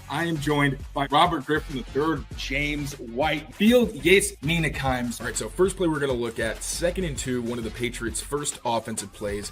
I am joined by Robert Griffin III, James White, Field Yates, Nina Kimes. All right, so first play we're going to look at, 2nd and 2, one of the Patriots' first offensive plays.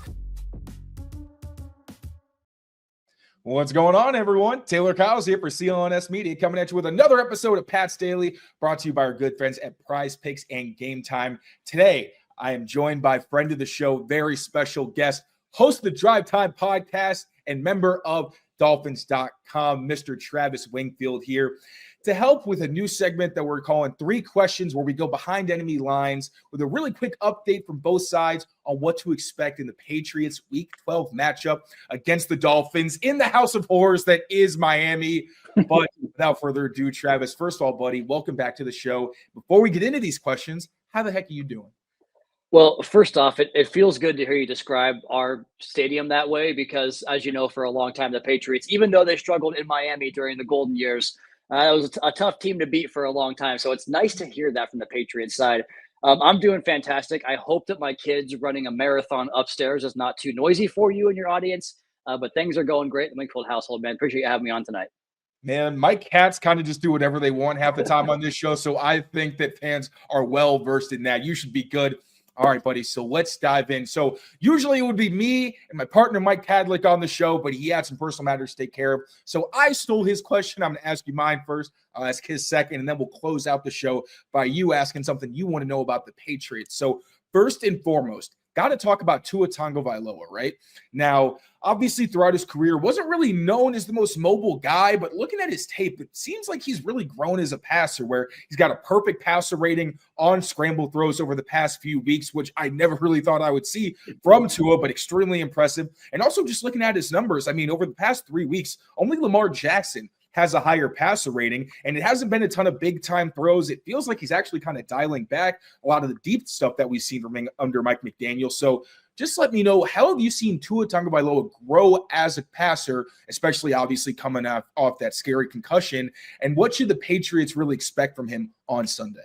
What's going on, everyone? Tayler Kyles here for CLNS Media, coming at you with another episode of Pat's Daily, brought to you by our good friends at Prize Picks and Game Time. Today, I am joined by friend of the show, very special guest, host of the Drive Time podcast, and member of Dolphins.com, Mr. Travis Wingfield here to help with a new segment that we're calling 3 Questions, where we go behind enemy lines with a really quick update from both sides on what to expect in the Patriots Week 12 matchup against the Dolphins in the house of horrors that is Miami. But without further ado, Travis, first of all, buddy, welcome back to the show. Before we get into these questions, how the heck are you doing? Well, first off, it feels good to hear you describe our stadium that way because, as you know, for a long time, the Patriots, even though they struggled in Miami during the golden years, it was a tough team to beat for a long time. So it's nice to hear that from the Patriots side. I'm doing fantastic. I hope that my kids running a marathon upstairs is not too noisy for you and your audience, but things are going great in the Wingfield household, man. Appreciate you having me on tonight. Man, my cats kind of just do whatever they want half the time on this show, so I think that fans are well-versed in that. You should be good. All right, buddy, so let's dive in. So usually it would be me and my partner, Mike Kadlick, on the show, but he had some personal matters to take care of. So I stole his question. I'm going to ask you mine first. I'll ask his second, and then we'll close out the show by you asking something you want to know about the Patriots. So first and foremost, got to talk about Tua Tagovailoa, right? Now, obviously, throughout his career, wasn't really known as the most mobile guy, but looking at his tape, it seems like he's really grown as a passer, where he's got a perfect passer rating on scramble throws over the past few weeks, which I never really thought I would see from Tua, but extremely impressive. And also just looking at his numbers, I mean, over the past 3 weeks, only Lamar Jackson has a higher passer rating, and it hasn't been a ton of big-time throws. It feels like he's actually kind of dialing back a lot of the deep stuff that we've seen from under Mike McDaniel. So just let me know, how have you seen Tua Tagovailoa grow as a passer, especially obviously coming off that scary concussion, and what should the Patriots really expect from him on Sunday?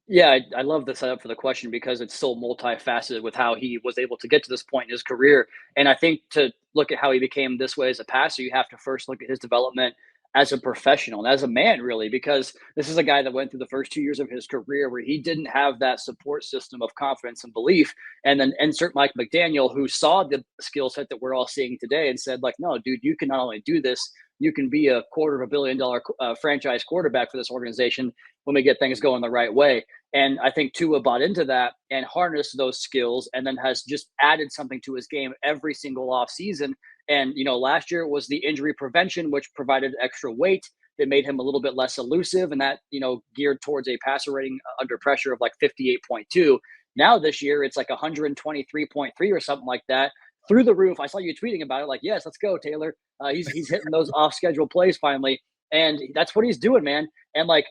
Yeah, I love the setup for the question because it's so multifaceted with how he was able to get to this point in his career. And I think to look at how he became this way as a passer, you have to first look at his development as a professional and as a man, really, because this is a guy that went through the first 2 years of his career where he didn't have that support system of confidence and belief. And then insert Mike McDaniel, who saw the skill set that we're all seeing today and said, like, no, dude, you can not only do this, you can be a $250 million franchise quarterback for this organization when we get things going the right way. And I think Tua bought into that and harnessed those skills and then has just added something to his game every single offseason. And, you know, last year was the injury prevention, which provided extra weight that made him a little bit less elusive. And that, you know, geared towards a passer rating under pressure of like 58.2. Now this year, it's like 123.3 or something like that. Through the roof. I saw you tweeting about it. Like, yes, let's go, Taylor. He's hitting those off-schedule plays finally. And that's what he's doing, man. And like,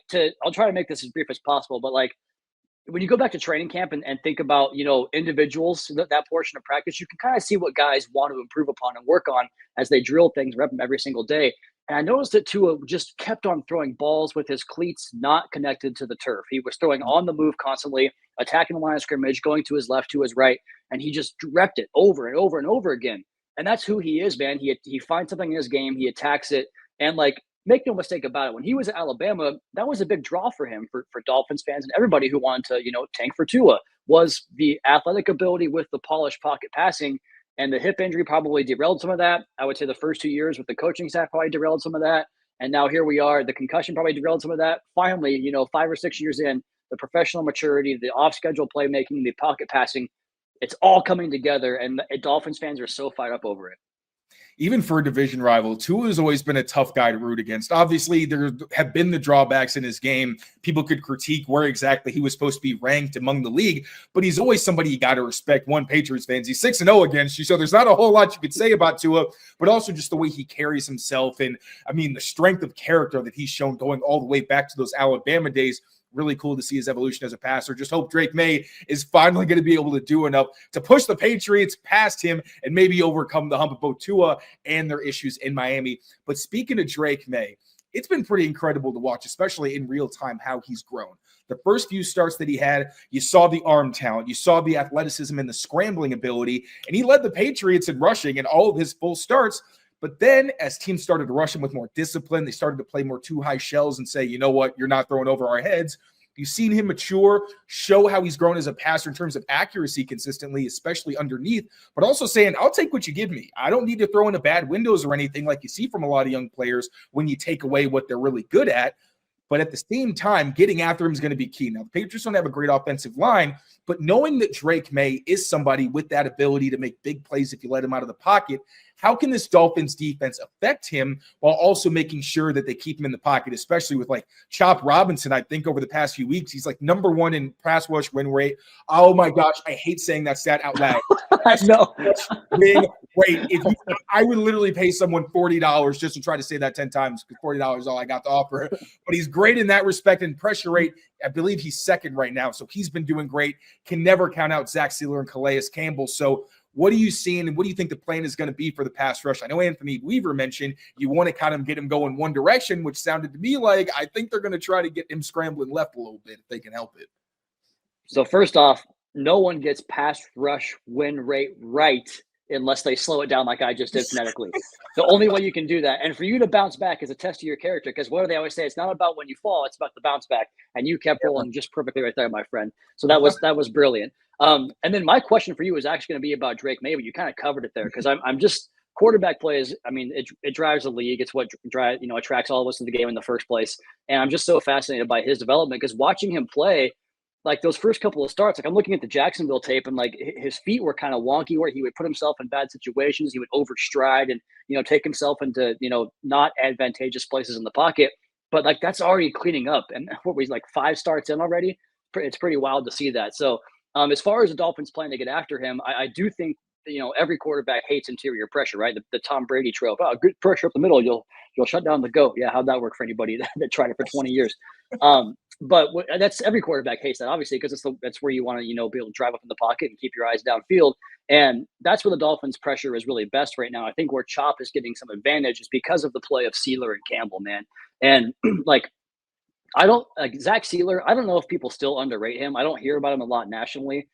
I'll try to make this as brief as possible, but like, when you go back to training camp and think about, you know, individuals, that portion of practice, you can kind of see what guys want to improve upon and work on as they drill things, rep them every single day. And I noticed that Tua just kept on throwing balls with his cleats not connected to the turf. He was throwing on the move constantly, attacking the line of scrimmage, going to his left, to his right, and he just repped it over and over and over again. And that's who he is, man. He finds something in his game, he attacks it, and like, make no mistake about it, when he was at Alabama, that was a big draw for him, for Dolphins fans and everybody who wanted to, you know, tank for Tua, was the athletic ability with the polished pocket passing. And the hip injury probably derailed some of that. I would say the first 2 years with the coaching staff probably derailed some of that. And now here we are. The concussion probably derailed some of that. Finally, you know, 5 or 6 years in, the professional maturity, the off-schedule playmaking, the pocket passing, it's all coming together. And Dolphins fans are so fired up over it. Even for a division rival, Tua has always been a tough guy to root against. Obviously, there have been the drawbacks in his game. People could critique where exactly he was supposed to be ranked among the league, but he's always somebody you got to respect. One, Patriots fans, he's 6-0 against you, so there's not a whole lot you could say about Tua, but also just the way he carries himself. And, I mean, the strength of character that he's shown going all the way back to those Alabama days. Really cool to see his evolution as a passer. Just hope Drake Maye is finally going to be able to do enough to push the Patriots past him and maybe overcome the hump of both Tua and their issues in Miami. But speaking of Drake Maye, it's been pretty incredible to watch, especially in real time, how he's grown. The first few starts that he had, you saw the arm talent, you saw the athleticism and the scrambling ability, and he led the Patriots in rushing in all of his full starts. But then as teams started to rush him with more discipline, they started to play more too high shells and say, you know what, you're not throwing over our heads. You've seen him mature, show how he's grown as a passer in terms of accuracy consistently, especially underneath, but also saying, I'll take what you give me. I don't need to throw into bad windows or anything like you see from a lot of young players when you take away what they're really good at. But at the same time, getting after him is going to be key. Now, the Patriots don't have a great offensive line, but knowing that Drake Maye is somebody with that ability to make big plays if you let him out of the pocket, how can this Dolphins defense affect him while also making sure that they keep him in the pocket, especially with like Chop Robinson? I think over the past few weeks, he's like number 1 in pass rush win rate. Oh my gosh, I hate saying that stat out loud. I know. Win rate. I would literally pay someone $40 just to try to say that 10 times because $40 is all I got to offer. But he's great in that respect, and pressure rate, I believe he's second right now. So he's been doing great. Can never count out Zach Sealer and Calais Campbell. So what are you seeing, and what do you think the plan is going to be for the pass rush? I know Anthony Weaver mentioned you want to kind of get him going one direction, which sounded to me like I think they're going to try to get him scrambling left a little bit if they can help it. So first off, no one gets pass rush win rate right unless they slow it down like I just did phonetically. The only way you can do that, and for you to bounce back, is a test of your character, because what do they always say? It's not about when you fall, it's about the bounce back. And you kept rolling just perfectly right there, my friend. So that was brilliant. And then my question for you is actually going to be about Drake Maye, but you kind of covered it there, because I'm just quarterback plays. I mean, it drives the league. It's what attracts all of us to the game in the first place. And I'm just so fascinated by his development, because watching him play, like those first couple of starts, like I'm looking at the Jacksonville tape, and like his feet were kind of wonky, where he would put himself in bad situations. He would overstride and, take himself into, not advantageous places in the pocket. But like that's already cleaning up. And what was like 5 starts in already? It's pretty wild to see that. So as far as the Dolphins plan to get after him, I do think, every quarterback hates interior pressure, right? The Tom Brady trope. Oh, good pressure up the middle, you'll shut down the GOAT. Yeah, how'd that work for anybody that tried it for 20 years? But that's every quarterback hates that, obviously, because that's where you want to, be able to drive up in the pocket and keep your eyes downfield. And that's where the Dolphins' pressure is really best right now. I think where Chop is getting some advantage is because of the play of Sealer and Campbell, man. And Zach Sealer, I don't know if people still underrate him. I don't hear about him a lot nationally.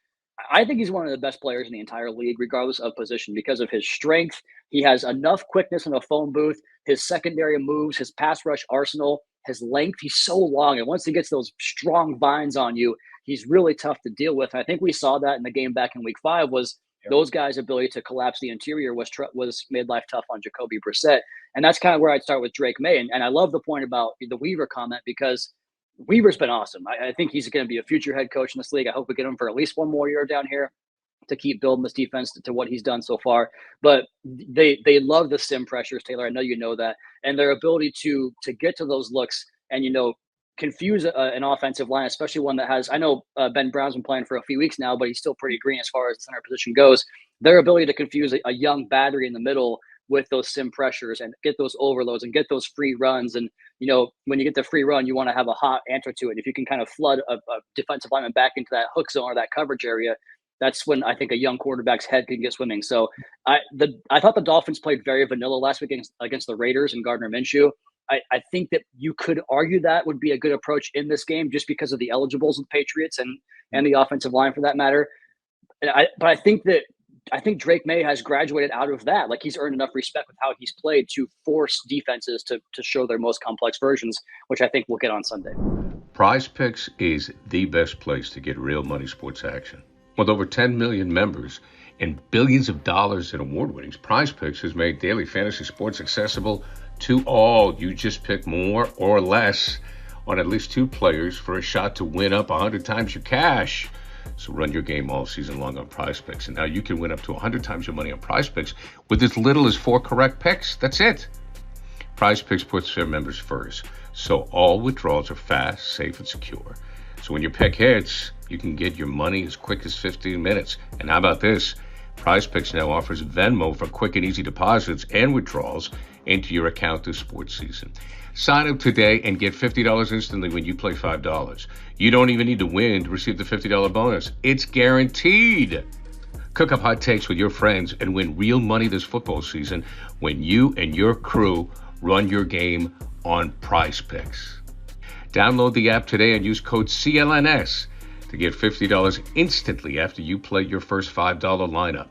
I think he's one of the best players in the entire league, regardless of position, because of his strength. He has enough quickness in a phone booth, his secondary moves, his pass rush arsenal, his length. He's so long. And once he gets those strong vines on you, he's really tough to deal with. And I think we saw that in the game back in week 5 was those guys' ability to collapse the interior was made life tough on Jacoby Brissett. And that's kind of where I'd start with Drake Maye. And I love the point about the Weaver comment, because Weaver's been awesome. I think he's going to be a future head coach in this league. I hope we get him for at least one more year down here to keep building this defense to what he's done so far. But they love the sim pressures, Taylor. I know you know that. And their ability to get to those looks and, confuse an offensive line, especially one that has, I know Ben Brown's been playing for a few weeks now, but he's still pretty green as far as the center position goes. Their ability to confuse a young battery in the middle with those sim pressures and get those overloads and get those free runs. And, when you get the free run, you want to have a hot answer to it. If you can kind of flood a defensive lineman back into that hook zone or that coverage area, that's when I think a young quarterback's head can get swimming. So I thought the Dolphins played very vanilla last week against the Raiders and Gardner Minshew. I think that you could argue that would be a good approach in this game just because of the eligibles of the Patriots and the offensive line for that matter. But I think Drake Maye has graduated out of that. Like, he's earned enough respect with how he's played to force defenses to show their most complex versions, which I think we'll get on Sunday. Prize Picks is the best place to get real money sports action. With over 10 million members and billions of dollars in award winnings, Prize Picks has made daily fantasy sports accessible to all. You just pick more or less on at least 2 players for a shot to win up 100 times your cash. So run your game all season long on Prize Picks. And now you can win up to 100 times your money on Prize Picks with as little as 4 correct picks. That's it. Prize Picks puts their members first, so all withdrawals are fast, safe, and secure. So when your pick hits, you can get your money as quick as 15 minutes. And how about this? Prize Picks now offers Venmo for quick and easy deposits and withdrawals into your account this sports season. Sign up today and get $50 instantly when you play $5. You don't even need to win to receive the $50 bonus. It's guaranteed. Cook up hot takes with your friends and win real money this football season when you and your crew run your game on Prize Picks. Download the app today and use code CLNS to get $50 instantly after you play your first $5 lineup.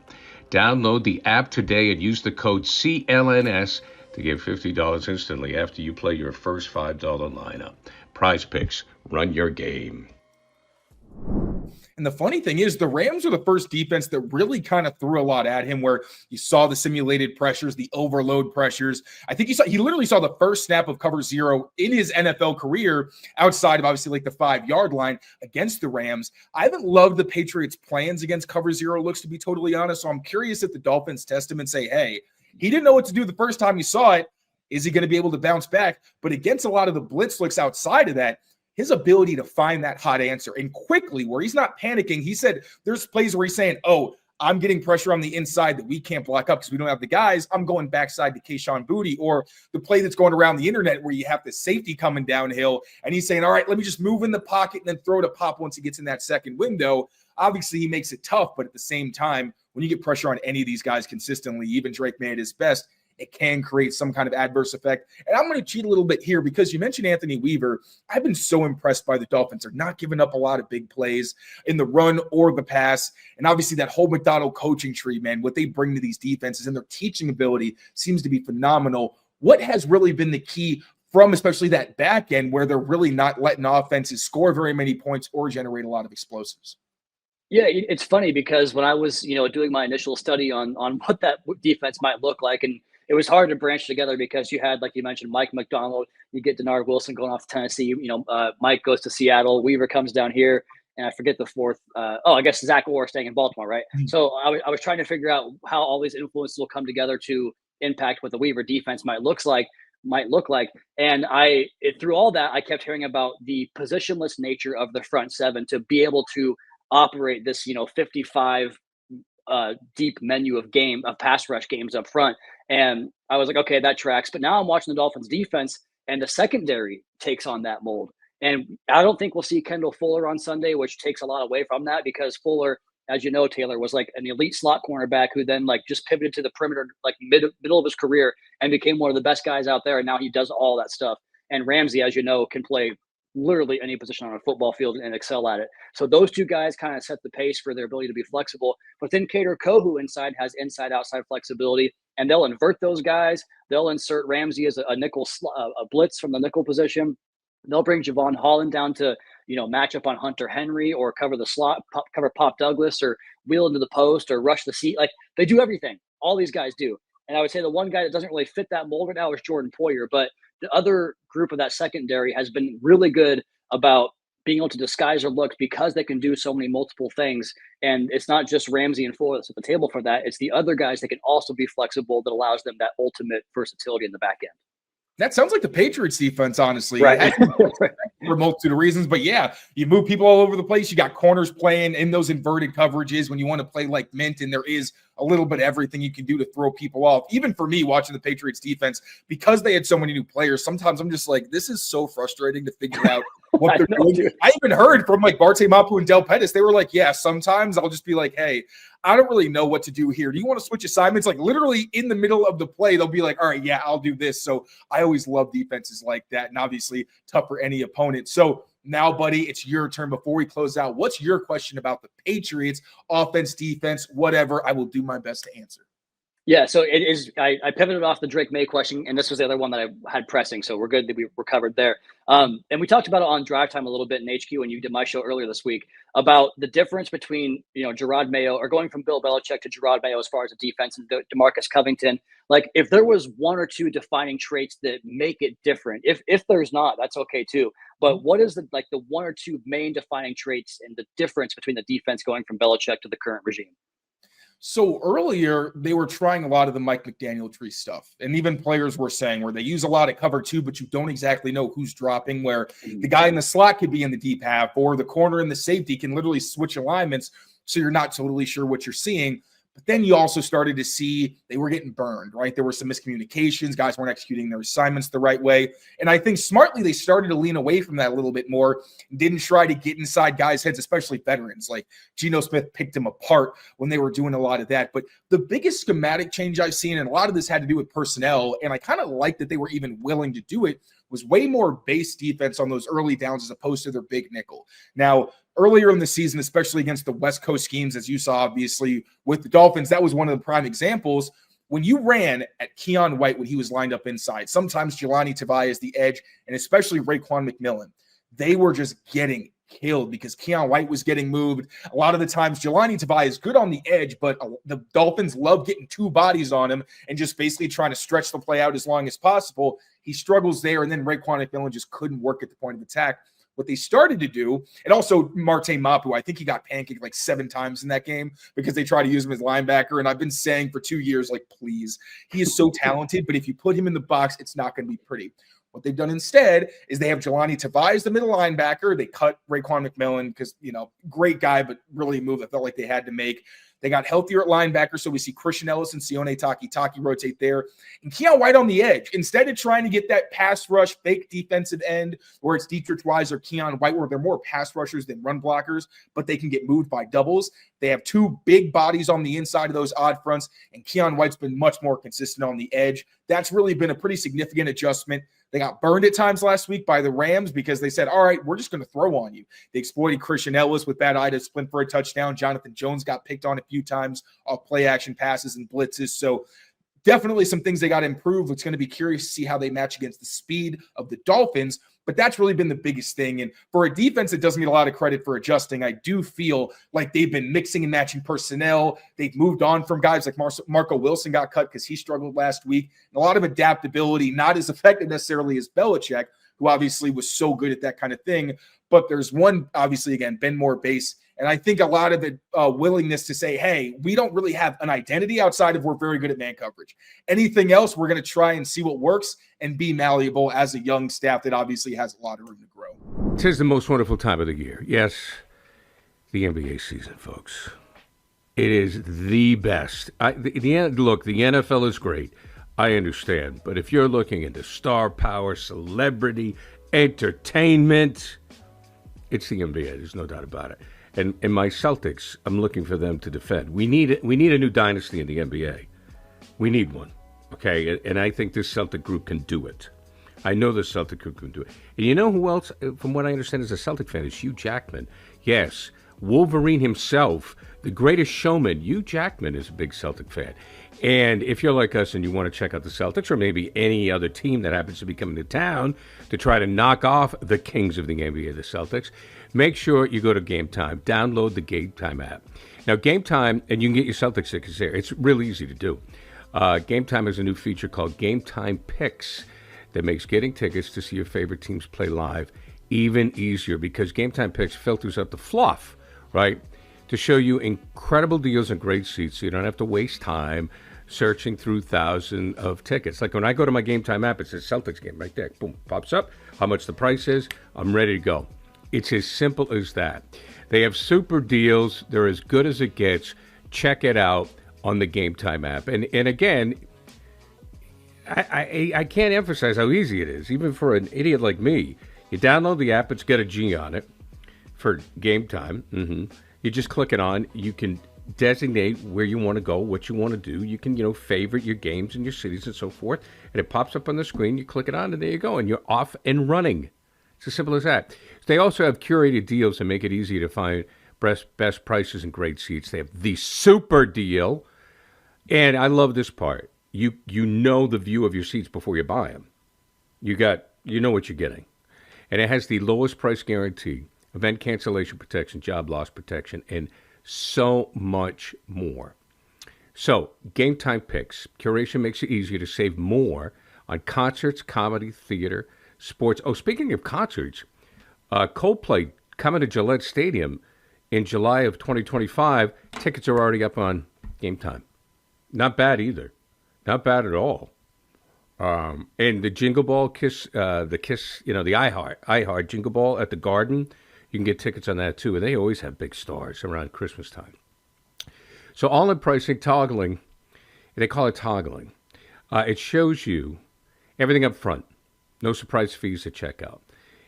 Download the app today and use the code CLNS to get $50 instantly after you play your first $5 lineup. Prize Picks, run your game. And the funny thing is, the Rams are the first defense that really kind of threw a lot at him, where you saw the simulated pressures, the overload pressures. I think he literally saw the first snap of cover zero in his NFL career, outside of obviously like the 5-yard line against the Rams. I haven't loved the Patriots' plans against cover zero looks, to be totally honest. So I'm curious if the Dolphins test him and say, hey, he didn't know what to do the first time he saw it. Is he going to be able to bounce back? But against a lot of the blitz looks outside of that, his ability to find that hot answer and quickly, where he's not panicking. He said there's plays where he's saying, oh, I'm getting pressure on the inside that we can't block up because we don't have the guys. I'm going backside to Kayshon Boutte, or the play that's going around the internet where you have the safety coming downhill. And he's saying, all right, let me just move in the pocket and then throw to Pop once he gets in that second window. Obviously, he makes it tough, but at the same time, when you get pressure on any of these guys consistently, even Drake Maye at his best, it can create some kind of adverse effect. And I'm going to cheat a little bit here because you mentioned Anthony Weaver. I've been so impressed by the Dolphins. They're not giving up a lot of big plays in the run or the pass. And obviously that whole McDonald coaching tree, man, what they bring to these defenses and their teaching ability seems to be phenomenal. What has really been the key from especially that back end where they're really not letting offenses score very many points or generate a lot of explosives? Yeah, it's funny because when I was, doing my initial study on what that defense might look like, and it was hard to branch together because you had, like you mentioned, Mike McDonald, you get Denard Wilson going off to Tennessee, Mike goes to Seattle, Weaver comes down here, and I forget the fourth. I guess Zach Orr staying in Baltimore, right? Mm-hmm. So I was trying to figure out how all these influences will come together to impact what the Weaver defense might look like. And through all that, I kept hearing about the positionless nature of the front seven to be able to operate this, 55 deep menu of pass rush games up front. And I was like, okay, that tracks. But now I'm watching the Dolphins defense and the secondary takes on that mold. And I don't think we'll see Kendall Fuller on Sunday, which takes a lot away from that because Fuller, as you know, Taylor, was like an elite slot cornerback who then like just pivoted to the perimeter, like middle of his career and became one of the best guys out there. And now he does all that stuff. And Ramsey, as you know, can play literally any position on a football field and excel at it. So those two guys kind of set the pace for their ability to be flexible. But then Kader Kohu inside has inside-outside flexibility, and they'll invert those guys. They'll insert Ramsey as a nickel, a blitz from the nickel position. They'll bring Javon Holland down to, match up on Hunter Henry or cover the slot, cover Pop Douglas or wheel into the post or rush the seat. Like they do everything. All these guys do. And I would say the one guy that doesn't really fit that mold right now is Jordan Poyer, but the other group of that secondary has been really good about being able to disguise their looks because they can do so many multiple things. And it's not just Ramsey and Fuller that's at the table for that. It's the other guys that can also be flexible that allows them that ultimate versatility in the back end. That sounds like the Patriots defense, honestly. Right. For a multitude of reasons. But yeah, you move people all over the place. You got corners playing in those inverted coverages when you want to play like mint, and there is a little bit of everything you can do to throw people off. Even for me, watching the Patriots defense, because they had so many new players, sometimes I'm just like, this is so frustrating to figure out what they're doing. I even heard from like Barth and Mike Kadlick and Del Pettis, they were like, yeah, sometimes I'll just be like, hey, I don't really know what to do here. Do you want to switch assignments? Like literally in the middle of the play, they'll be like, all right, yeah, I'll do this. So I always love defenses like that, and obviously tough for any opponent. So now, buddy, it's your turn. Before we close out, what's your question about the Patriots, offense, defense, whatever? I will do my best to answer. Yeah, so it is. I pivoted off the Drake Maye question, and this was the other one that I had pressing, so we're good that we were covered there. And we talked about it on Drive Time a little bit in HQ when you did my show earlier this week about the difference between, Gerard Mayo, or going from Bill Belichick to Gerard Mayo as far as the defense, and DeMarcus Covington. Like, if there was one or two defining traits that make it different, if there's not, that's okay too. But what is the one or two main defining traits and the difference between the defense going from Belichick to the current regime? So earlier, they were trying a lot of the Mike McDaniel tree stuff. And even players were saying where they use a lot of cover two, but you don't exactly know who's dropping, where the guy in the slot could be in the deep half, or the corner and the safety can literally switch alignments. So you're not totally sure what you're seeing. But then you also started to see they were getting burned, right? There were some miscommunications. Guys weren't executing their assignments the right way. And I think smartly, they started to lean away from that a little bit more and didn't try to get inside guys' heads, especially veterans. Like Geno Smith picked him apart when they were doing a lot of that. But the biggest schematic change I've seen, and a lot of this had to do with personnel, and I kind of like that they were even willing to do it, was way more base defense on those early downs as opposed to their big nickel. Now, earlier in the season, especially against the West Coast schemes, as you saw, obviously, with the Dolphins, that was one of the prime examples. When you ran at Keion White when he was lined up inside, sometimes Jelani Tavai is the edge, and especially Raekwon McMillan, they were just getting killed because Keion White was getting moved. A lot of the times, Jelani Tavai is good on the edge, but the Dolphins love getting two bodies on him and just basically trying to stretch the play out as long as possible. He struggles there, and then Raekwon McMillan just couldn't work at the point of attack. What they started to do, and also Marte Mapu, I think he got pancaked like 7 times in that game because they tried to use him as linebacker. And I've been saying for 2 years, like, please, he is so talented, but if you put him in the box, it's not going to be pretty. What they've done instead is they have Jelani Tavai as the middle linebacker. They cut Raekwon McMillan because, great guy, but really a move I felt like they had to make. They got healthier at linebacker, so we see Christian Ellis and Sione Takitaki rotate there. And Keion White on the edge. Instead of trying to get that pass rush, fake defensive end, where it's Dietrich Wise or Keion White, where they're more pass rushers than run blockers, but they can get moved by doubles. They have 2 big bodies on the inside of those odd fronts, and Keion White's been much more consistent on the edge. That's really been a pretty significant adjustment. They got burned at times last week by the Rams because they said, all right, we're just going to throw on you. They exploited Christian Ellis with bad eye to sprint for a touchdown. Jonathan Jones got picked on a few times off play action passes and blitzes. So definitely some things they got to improve. It's going to be curious to see how they match against the speed of the Dolphins. But that's really been the biggest thing. And for a defense that doesn't get a lot of credit for adjusting, I do feel like they've been mixing and matching personnel. They've moved on from guys like Marco Wilson got cut because he struggled last week. And a lot of adaptability, not as effective necessarily as Belichick, who obviously was so good at that kind of thing. But there's one, obviously, again, Ben Moore base. And I think a lot of the willingness to say, hey, we don't really have an identity outside of we're very good at man coverage. Anything else, we're going to try and see what works and be malleable as a young staff that obviously has a lot of room to grow. 'Tis the most wonderful time of the year. Yes, the NBA season, folks. It is the best. Look, the NFL is great. I understand. But if you're looking into star power, celebrity, entertainment, it's the NBA. There's no doubt about it. And my Celtics, I'm looking for them to defend. We need a new dynasty in the NBA. We need one, okay? And I think this Celtic group can do it. I know the Celtic group can do it. And you know who else, from what I understand, is a Celtic fan? Is Hugh Jackman. Yes, Wolverine himself, the greatest showman, Hugh Jackman is a big Celtic fan. And if you're like us and you want to check out the Celtics or maybe any other team that happens to be coming to town to try to knock off the kings of the NBA, the Celtics, make sure you go to Game Time. Download the Game Time app. Now, Game Time, and you can get your Celtics tickets there. It's really easy to do. Game Time has a new feature called Game Time Picks that makes getting tickets to see your favorite teams play live even easier because Game Time Picks filters out the fluff, right, to show you incredible deals and great seats so you don't have to waste time searching through thousands of tickets. Like when I go to my Game Time app, it says Celtics game right there. Boom, pops up, how much the price is. I'm ready to go. It's as simple as that. They have super deals. They're as good as it gets. Check it out on the Game Time app. And again, I can't emphasize how easy it is, even for an idiot like me. You download the app. It's got a G on it for Game Time. You just click it on. You can designate where you want to go, what you want to do. You can, favorite your games and your cities and so forth. And it pops up on the screen. You click it on, and there you go. And you're off and running. It's as simple as that. They also have curated deals that make it easy to find best prices and great seats. They have the super deal. And I love this part. You know the view of your seats before you buy them. You know what you're getting. And it has the lowest price guarantee, event cancellation protection, job loss protection, and so much more. So, Game Time Picks. Curation makes it easier to save more on concerts, comedy, theater, sports. Oh, speaking of concerts, Coldplay coming to Gillette Stadium in July of 2025. Tickets are already up on Game Time. Not bad either. Not bad at all. And the Jingle Ball Kiss, the iHeart Jingle Ball at the Garden, you can get tickets on that too. And they always have big stars around Christmas time. So all-in pricing, toggling, they call it toggling. It shows you everything up front. No surprise fees at checkout.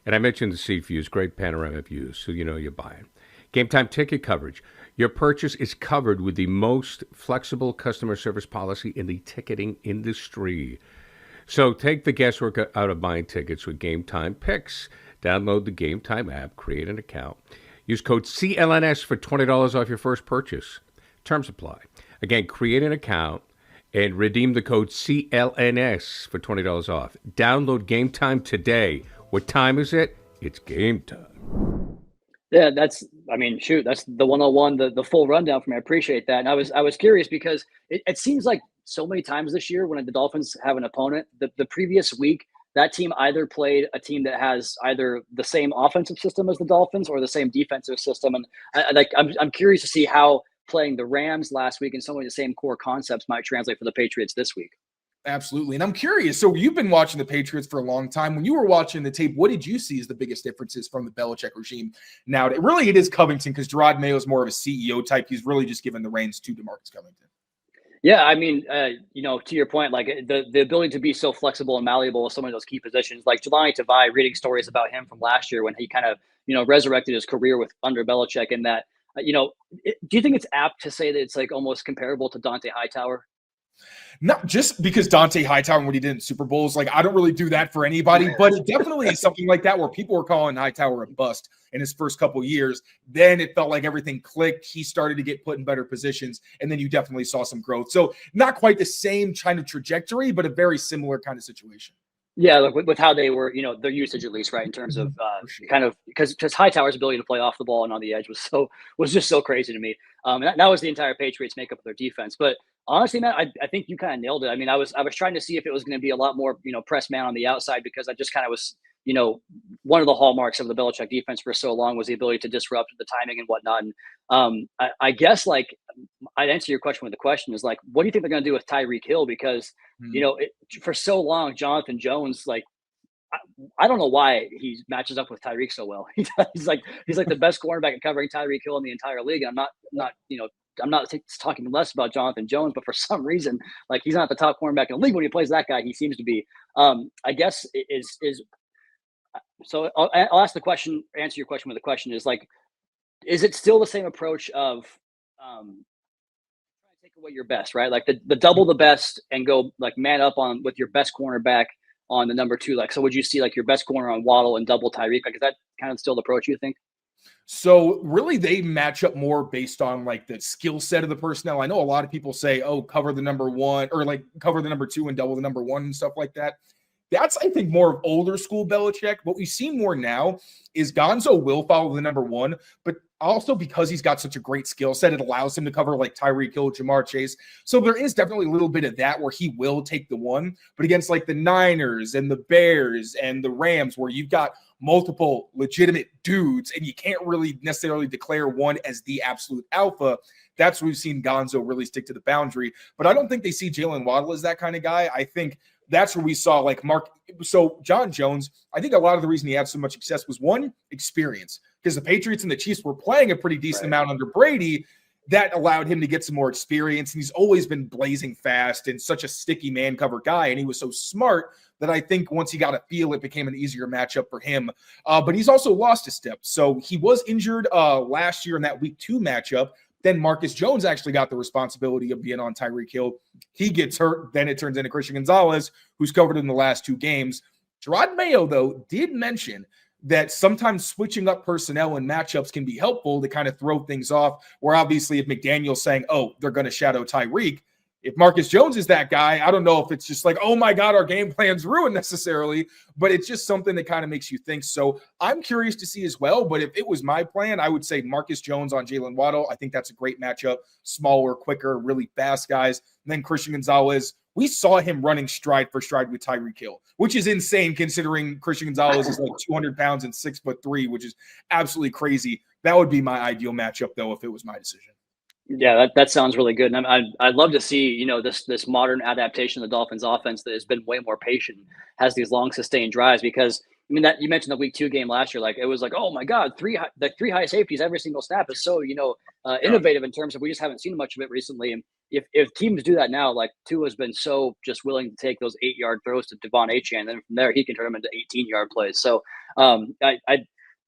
And I mentioned the seat views, great panoramic views, so you know you're buying. Game Time ticket coverage. Your purchase is covered with the most flexible customer service policy in the ticketing industry. So take the guesswork out of buying tickets with Game Time Picks. Download the Game Time app, create an account. Use code CLNS for $20 off your first purchase. Terms apply. Again, create an account and redeem the code CLNS for $20 off. Download Game Time today. What time is it? It's game time. Yeah, that's the 101, the full rundown for me. I appreciate that. And I was curious because it seems like so many times this year when the Dolphins have an opponent, the previous week, that team either played a team that has either the same offensive system as the Dolphins or the same defensive system. And I'm curious to see how playing the Rams last week and some of the same core concepts might translate for the Patriots this week. Absolutely. And I'm curious. So you've been watching the Patriots for a long time. When you were watching the tape, what did you see as the biggest differences from the Belichick regime? Now, really, it is Covington because Gerard Mayo is more of a CEO type. He's really just given the reins to DeMarcus Covington. Yeah, I mean, to your point, like the ability to be so flexible and malleable with some of those key positions, like Jelani Tavai, reading stories about him from last year when he kind of, resurrected his career with under Belichick, and that, do you think it's apt to say that it's like almost comparable to Dante Hightower? Not just because Dante Hightower and what he did in Super Bowls, like I don't really do that for anybody, but it definitely is something like that where people were calling Hightower a bust in his first couple of years. Then it felt like everything clicked. He started to get put in better positions, and then you definitely saw some growth. So not quite the same kind of trajectory, but a very similar kind of situation. Yeah, like with how they were, their usage at least, right, in terms of Sure. kind of because Hightower's ability to play off the ball and on the edge was just so crazy to me. And that was the entire Patriots makeup of their defense. But honestly, man, I think you kind of nailed it. I mean, I was trying to see if it was going to be a lot more, press man on the outside because I just kind of was, one of the hallmarks of the Belichick defense for so long was the ability to disrupt the timing and whatnot. And I guess like I'd answer your question with the question is like, what do you think they're going to do with Tyreek Hill? Because for so long, Jonathan Jones, like, I don't know why he matches up with Tyreek so well. He's like the best cornerback at covering Tyreek Hill in the entire league. And I'm not talking less about Jonathan Jones, but for some reason, like he's not the top cornerback in the league. When he plays that guy, he seems to be. I guess so. I'll ask the question. Answer your question with the question is like, is it still the same approach of trying to take away your best, right? Like the double the best and go like man up on with your best cornerback on the number two. Like, so would you see like your best corner on Waddle and double Tyreek? Like, is that kind of still the approach you think? So really they match up more based on like the skill set of the personnel. I know a lot of people say, oh, cover the number one or like cover the number two and double the number one and stuff like that. That's, I think, more of older school Belichick. What we see more now is Gonzo will follow the number one, but also because he's got such a great skill set, it allows him to cover like Tyreek Hill, Jamar Chase. So there is definitely a little bit of that where he will take the one, but against like the Niners and the Bears and the Rams, where you've got multiple legitimate dudes and you can't really necessarily declare one as the absolute alpha. That's where we've seen Gonzo really stick to the boundary. But I don't think they see Jalen Waddle as that kind of guy. I think that's where we saw like Mark. So John Jones, I think a lot of the reason he had so much success was one, experience, because the Patriots and the Chiefs were playing a pretty decent amount under Brady. That allowed him to get some more experience. And he's always been blazing fast and such a sticky man cover guy. And he was so smart that I think once he got a feel, it became an easier matchup for him. But he's also lost a step. So he was injured last year in that week 2 matchup. Then Marcus Jones actually got the responsibility of being on Tyreek Hill. He gets hurt. Then it turns into Christian Gonzalez, who's covered in the last 2 games. Gerard Mayo, though, did mention that sometimes switching up personnel and matchups can be helpful to kind of throw things off, where obviously if McDaniel's saying, oh, they're going to shadow Tyreek, if Marcus Jones is that guy, I don't know if it's just like, oh my God, our game plan's ruined necessarily, but it's just something that kind of makes you think. So I'm curious to see as well, but if it was my plan, I would say Marcus Jones on Jalen Waddle. I think that's a great matchup. Smaller, quicker, really fast guys. And then Christian Gonzalez, we saw him running stride for stride with Tyreek Hill, which is insane considering Christian Gonzalez is like 200 pounds and 6'3", which is absolutely crazy. That would be my ideal matchup, though, if it was my decision. Yeah, that sounds really good. And I'd love to see, this modern adaptation of the Dolphins offense that has been way more patient, has these long sustained drives, because I mean, that you mentioned the week 2 game last year, like it was like, oh my God, three high safeties every single snap is so, innovative in terms of we just haven't seen much of it recently. And if teams do that now, like Tua has been so just willing to take those 8-yard throws to Devon Achane, and then from there he can turn them into 18-yard plays. So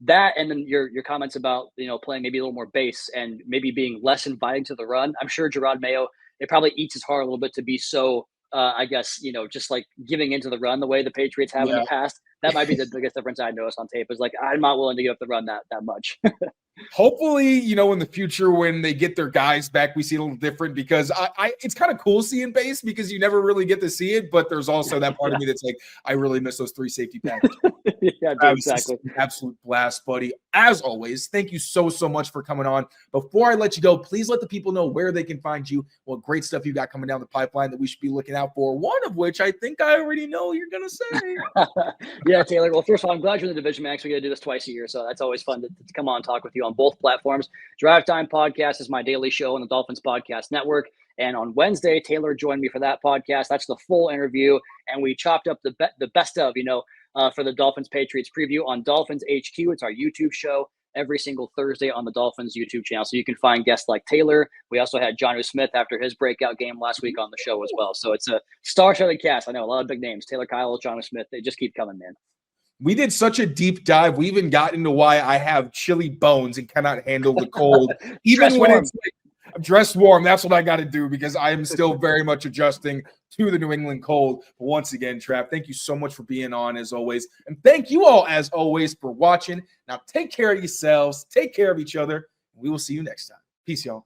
that, and then your comments about playing maybe a little more base and maybe being less inviting to the run. I'm sure Gerard Mayo, it probably eats his heart a little bit to be so I guess, just like giving into the run the way the Patriots have in the past. That might be the biggest difference I noticed on tape is like, I'm not willing to give up the run that much. Hopefully, in the future when they get their guys back, we see it a little different because it's kind of cool seeing base because you never really get to see it. But there's also that part of me that's like, I really miss those 3 safety packages. Yeah, dude, exactly. Absolute blast, buddy. As always, thank you so much for coming on. Before I let you go, please let the people know where they can find you, what great stuff you got coming down the pipeline that we should be looking out for. One of which I think I already know you're going to say. Yeah, Taylor. Well, first of all, I'm glad you're in the division, man. Actually, going to do this twice a year, so that's always fun to come on and talk with you on both platforms. Drive Time Podcast is my daily show on the Dolphins Podcast Network. And on Wednesday, Taylor joined me for that podcast. That's the full interview. And we chopped up the best of, for the Dolphins Patriots preview on Dolphins HQ. It's our YouTube show every single Thursday on the Dolphins YouTube channel. So you can find guests like Taylor. We also had Jonnu Smith after his breakout game last week on the show as well. So it's a star-studded cast. I know a lot of big names. Tayler Kyles, Jonnu Smith. They just keep coming, man. We did such a deep dive. We even got into why I have chilly bones and cannot handle the cold. Even when it's like, I'm dressed warm, that's what I got to do because I am still very much adjusting to the New England cold. But once again, Trav, thank you so much for being on as always. And thank you all as always for watching. Now take care of yourselves. Take care of each other. We will see you next time. Peace, y'all.